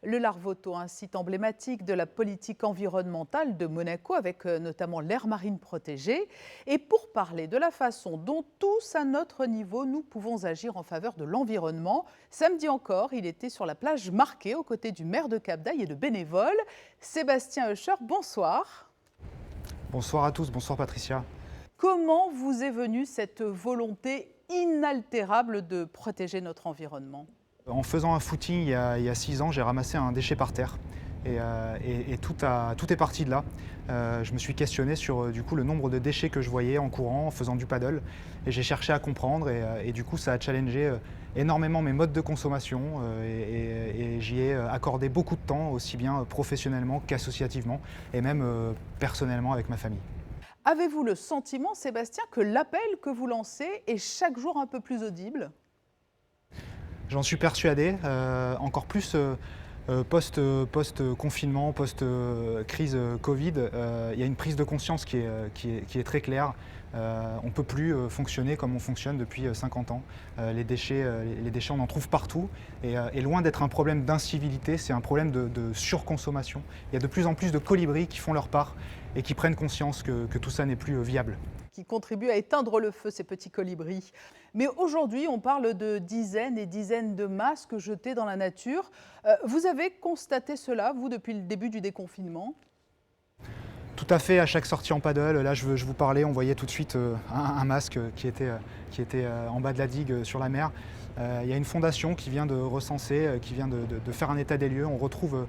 Le Larvoto, un site emblématique de la politique environnementale de Monaco, avec notamment l'aire marine protégée. Et pour parler de la façon dont tous, à notre niveau, nous pouvons agir en faveur de l'environnement, samedi encore, il était sur la plage Marquée, aux côtés du maire de Cap-d'Aille et de bénévoles. Sébastien Heuscher, bonsoir. Bonsoir à tous, bonsoir Patricia. Comment vous est venue cette volonté inaltérable de protéger notre environnement? En faisant un footing il y a 6 ans, j'ai ramassé un déchet par terre et tout est parti de là. Je me suis questionné sur du coup, le nombre de déchets que je voyais en courant, en faisant du paddle, et j'ai cherché à comprendre et du coup ça a challengé énormément mes modes de consommation et j'y ai accordé beaucoup de temps, aussi bien professionnellement qu'associativement et même personnellement avec ma famille. Avez-vous le sentiment, Sébastien, que l'appel que vous lancez est chaque jour un peu plus audible? J'en suis persuadé, encore plus post-confinement, post-crise Covid, il y a une prise de conscience qui est très claire. On ne peut plus fonctionner comme on fonctionne depuis 50 ans. Les déchets, on en trouve partout. Et loin d'être un problème d'incivilité, c'est un problème de surconsommation. Il y a de plus en plus de colibris qui font leur part et qui prennent conscience que tout ça n'est plus viable. Qui contribuent à éteindre le feu, ces petits colibris. Mais aujourd'hui, on parle de dizaines et dizaines de masques jetés dans la nature. Vous avez constaté cela, vous, depuis le début du déconfinement? Tout à fait, à chaque sortie en paddle, là je vous parlais, on voyait tout de suite un masque qui était en bas de la digue sur la mer. Il y a une fondation qui vient de recenser, qui vient de faire un état des lieux. On retrouve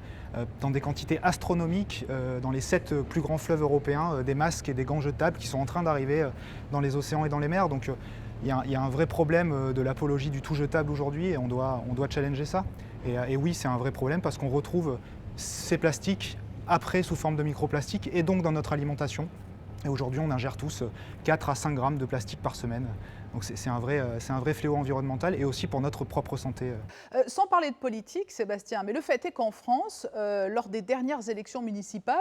dans des quantités astronomiques, dans les 7 plus grands fleuves européens, des masques et des gants jetables qui sont en train d'arriver dans les océans et dans les mers. Donc il y a un vrai problème de l'apologie du tout jetable aujourd'hui et on doit challenger ça. Et oui, c'est un vrai problème parce qu'on retrouve ces plastiques après sous forme de microplastiques et donc dans notre alimentation. Et aujourd'hui, on ingère tous 4 à 5 grammes de plastique par semaine. Donc c'est un vrai fléau environnemental et aussi pour notre propre santé. Sans parler de politique, Sébastien, mais le fait est qu'en France, lors des dernières élections municipales,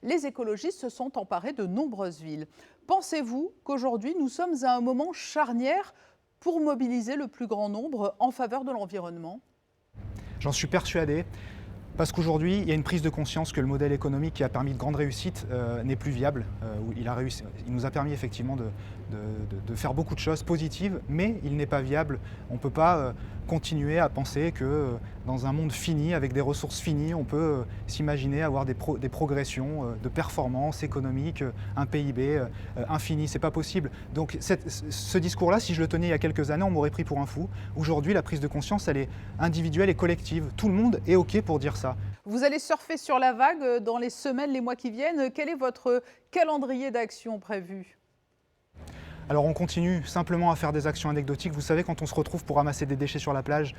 les écologistes se sont emparés de nombreuses villes. Pensez-vous qu'aujourd'hui, nous sommes à un moment charnière pour mobiliser le plus grand nombre en faveur de l'environnement? J'en suis persuadé. Parce qu'aujourd'hui, il y a une prise de conscience que le modèle économique qui a permis de grandes réussites n'est plus viable. Il nous a permis effectivement de faire beaucoup de choses positives, mais il n'est pas viable. On ne peut pas continuer à penser que dans un monde fini, avec des ressources finies, on peut s'imaginer avoir des progressions de performance économique, un PIB infini. C'est pas possible. Donc ce discours-là, si je le tenais il y a quelques années, on m'aurait pris pour un fou. Aujourd'hui, la prise de conscience, elle est individuelle et collective. Tout le monde est OK pour dire ça. Vous allez surfer sur la vague dans les semaines, les mois qui viennent. Quel est votre calendrier d'action prévu? Alors on continue simplement à faire des actions anecdotiques. Vous savez, quand on se retrouve pour ramasser des déchets sur la plage,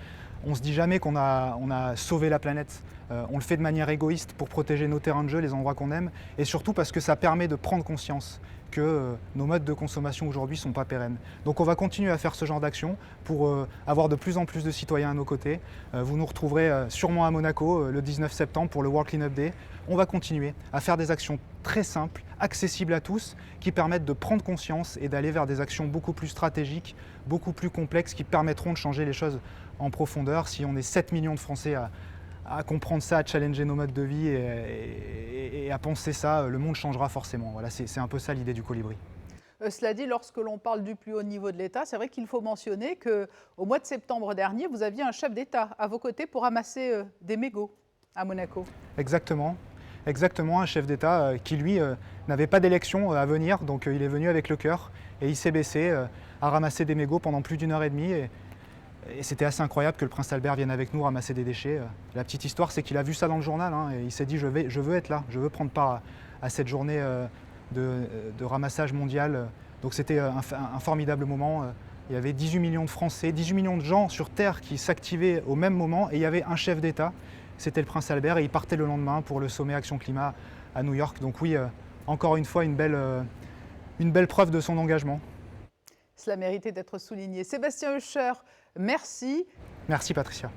on ne se dit jamais qu'on a sauvé la planète. On le fait de manière égoïste pour protéger nos terrains de jeu, les endroits qu'on aime, et surtout parce que ça permet de prendre conscience que nos modes de consommation aujourd'hui ne sont pas pérennes. Donc on va continuer à faire ce genre d'action pour avoir de plus en plus de citoyens à nos côtés. Vous nous retrouverez sûrement à Monaco le 19 septembre pour le World Cleanup Day. On va continuer à faire des actions très simples, accessibles à tous, qui permettent de prendre conscience et d'aller vers des actions beaucoup plus stratégiques, beaucoup plus complexes, qui permettront de changer les choses en profondeur. Si on est 7 millions de Français à comprendre ça, à challenger nos modes de vie et à penser ça, le monde changera forcément. Voilà, c'est un peu ça l'idée du colibri. Cela dit, lorsque l'on parle du plus haut niveau de l'État, c'est vrai qu'il faut mentionner qu'au mois de septembre dernier, vous aviez un chef d'État à vos côtés pour ramasser des mégots à Monaco. Exactement. Exactement, un chef d'État qui, lui, n'avait pas d'élection à venir, donc il est venu avec le cœur et il s'est baissé à ramasser des mégots pendant plus d'1 heure et demie. Et c'était assez incroyable que le prince Albert vienne avec nous ramasser des déchets. La petite histoire, c'est qu'il a vu ça dans le journal et il s'est dit je veux être là, je veux prendre part à cette journée de ramassage mondial. Donc c'était un formidable moment. Il y avait 18 millions de Français, 18 millions de gens sur Terre qui s'activaient au même moment et il y avait un chef d'État, c'était le prince Albert et il partait le lendemain pour le sommet Action Climat à New York. Donc oui, encore une fois, une belle preuve de son engagement. Cela méritait d'être souligné. Sébastien Heuscher, merci. Merci Patricia.